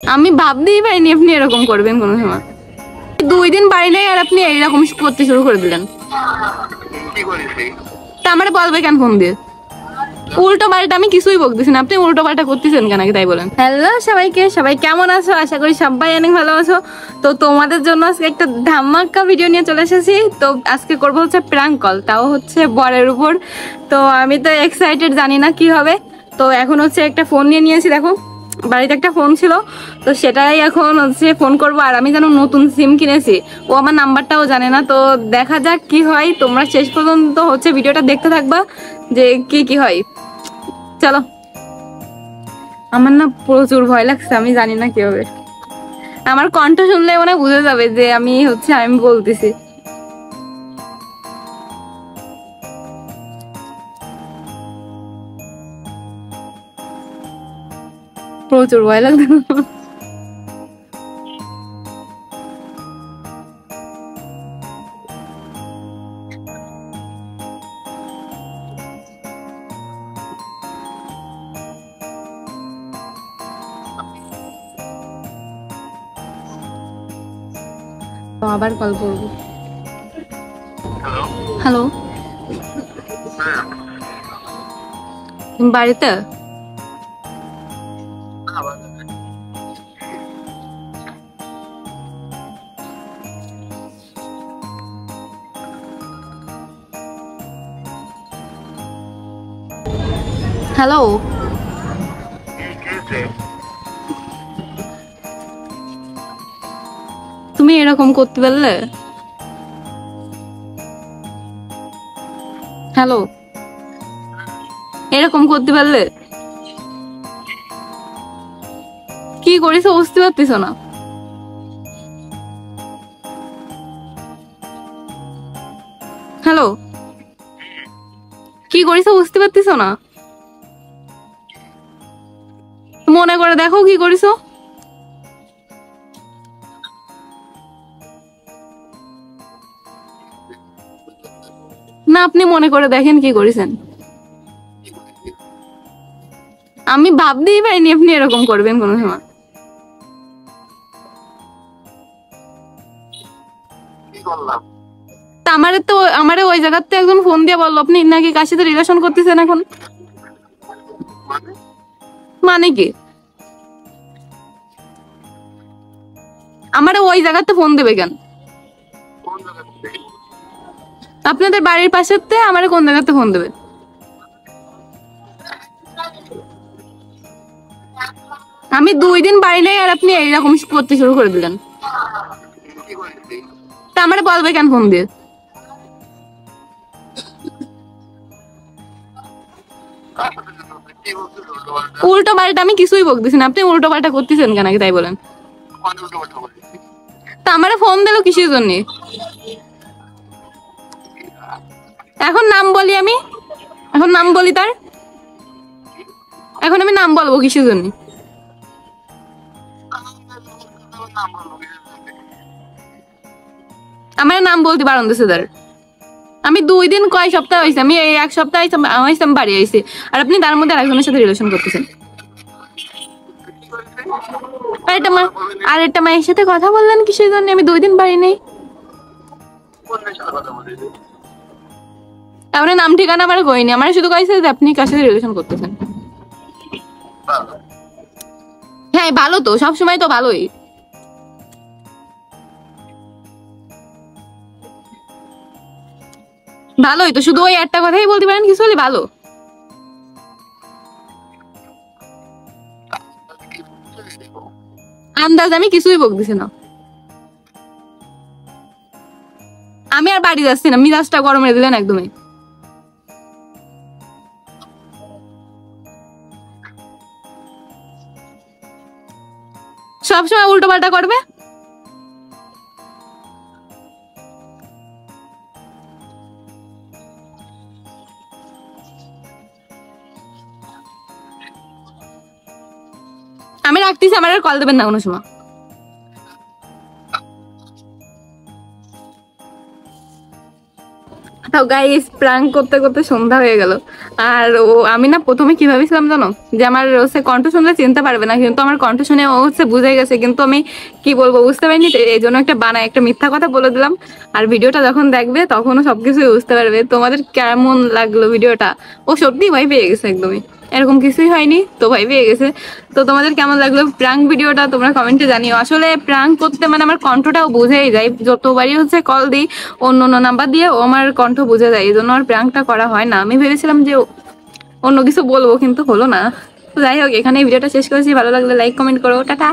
আমি ভাবতেই পারিনি আপনি এরকম করবেন কোনো সময়। 2 দিন বাড়ি নেই আর আপনি এইরকম করতে শুরু করে দিলেন। তা আমার বলবে কেন ফোন দিয়ে? উল্টো পাল্টা আমি কিছুই বলতেছি না, আপনি উল্টো পাল্টা করতেছেন কেন তাই বলেন। হ্যালো সবাইকে, সবাই কেমন আছো? আশা করি সবাই অনেক ভালো আছো। তো তোমাদের জন্য আজকে একটা ধামাকা ভিডিও নিয়ে চলে এসেছি। তো আজকে করবো হচ্ছে প্র্যাঙ্ক কল, তাও হচ্ছে বরের উপর। তো আমি তো এক্সাইটেড, জানি না কি হবে। তো এখন হচ্ছে একটা ফোন নিয়েছি, দেখো বাড়িতে একটা ফোন ছিল, তো সেটাই এখন হচ্ছে ফোন করবো। আর আমি যেন নতুন সিম কিনেছি, ও আমার নাম্বারটাও জানে না। তো দেখা যাক কি হয়, তোমরা শেষ পর্যন্ত হচ্ছে ভিডিওটা দেখতে থাকবা যে কি হয়। চলো। আমার না প্রচুর ভয় লাগছে, আমি জানি না কি হবে। আমার কণ্ঠ শুনলে মনে বুঝে যাবে যে আমি বলতেছি। প্রচুর ভয় লাগছে। আবার কল করবো। হ্যালো, বাড়িতে? হ্যালো, তুমি এরকম করতে পারলে? হ্যালো, এরকম করতে পারলে? কি করেছো বুঝতে পারতেছ না? হ্যালো, কি করেছো বুঝতে পারতেছ না? মনে করে দেখো কি করেছো। না, আপনি মনে করে দেখেন কি করেছেন। আমি ভাবতেই পারিনি আপনি এরকম করবেন কোনো সময়। তা আমারে ওই জায়গাতে একজন ফোন দিয়ে বললো আপনি নাকি কার সাথে রিলেশন করতেছেন এখন। মানে কি? আমারে ওই জায়গাতে ফোন দেবে কেন? আপনাদের বাড়ির পাশেতে আমারে কোন জায়গাতে ফোন দেবে? আমি 2 দিন বাড়ি নেই আর আপনি এইরকম করতে শুরু করে দিলেন। তা আমারে বলবে কেন ফোন দিয়ে? উল্টো পাল্টা আমি কিছুই বলতেছি না, আপনি উল্টো পাল্টা করতেছেন কেন তাই বলেন। তা আমারে ফোন দিলো কিসের জন্য? এখন নাম বলি আমি? এখন নাম বলি তার? এখন আমি নাম বলবো কিসের জন্য? আমার নাম বলতে বারণ দিছে তার। আমি 2 দিন কয় সপ্তাহ হয়েছে, আমি এই 1 সপ্তাহ হয়েছে আমি বাড়ি আইছি, আর আপনি তার মধ্যে আরেকজনের সাথে রিলেশন করতেছেন। আর একটা মায়ের সাথে কথা বললেন কিসের জন্য? আমি 2 দিন বাড়ি নেই। তারপরে নাম ঠিকানা আমার কইনি, আমার শুধু কইছে যে আপনি কার সাথে রিলেশন করতেছেন। হ্যাঁ ভালো তো, সবসময় তো ভালোই। ভালোই তো, শুধু ওই একটা কথাই বলতে পারেন কিছু হলে ভালো। আন্দাজ আমি কিছুই বলতেছি না। আমি আর বাড়ি যাচ্ছি না, মিজাজটা গরম মেরে দিলেন একদমই। সবসময় উল্টো পাল্টা করবে। আমি রাখতেছি, আমার আর কল দেবেন না কোনো সময়। তো গাইস প্রাঙ্ক করতে করতে সন্ধ্যা হয়ে গেল। আর আমি না প্রথমে কি ভাবেছিলাম জানো, যে আমার হচ্ছে কণ্ঠ শুনলে চিনতে পারবে না, কিন্তু আমার কণ্ঠ শুনে ও হচ্ছে বুঝে গেছে, কিন্তু আমি কি বলবো বুঝতে পারিনি, এই জন্য একটা মিথ্যা কথা বলে দিলাম। আর ভিডিওটা যখন দেখবে তখনও সবকিছুই বুঝতে পারবে। তোমাদের কেমন লাগলো ভিডিওটা? ও সত্যি ভয় পেয়ে গেছে, একদমই এরকম কিছুই হয়নি, তো ভয় পেয়ে গেছে। তো তোমাদের কেমন লাগলো প্রাঙ্ক ভিডিওটা তোমরা কমেন্টে জানিও। আসলে প্রাঙ্ক করতে মানে আমার কণ্ঠটাও বুঝেই যায়, যতবারই হচ্ছে কল দিই অন্য অন্য নাম্বার দিয়ে ও আমার কণ্ঠ বুঝে যায়, এই জন্য আর প্রাঙ্কটা করা হয় না। আমি ভেবেছিলাম যে অন্য কিছু বলবো, কিন্তু হলো না। তো যাই হোক, এখানে ভিডিওটা শেষ করেছি। ভালো লাগলে লাইক কমেন্ট করো, টাটা।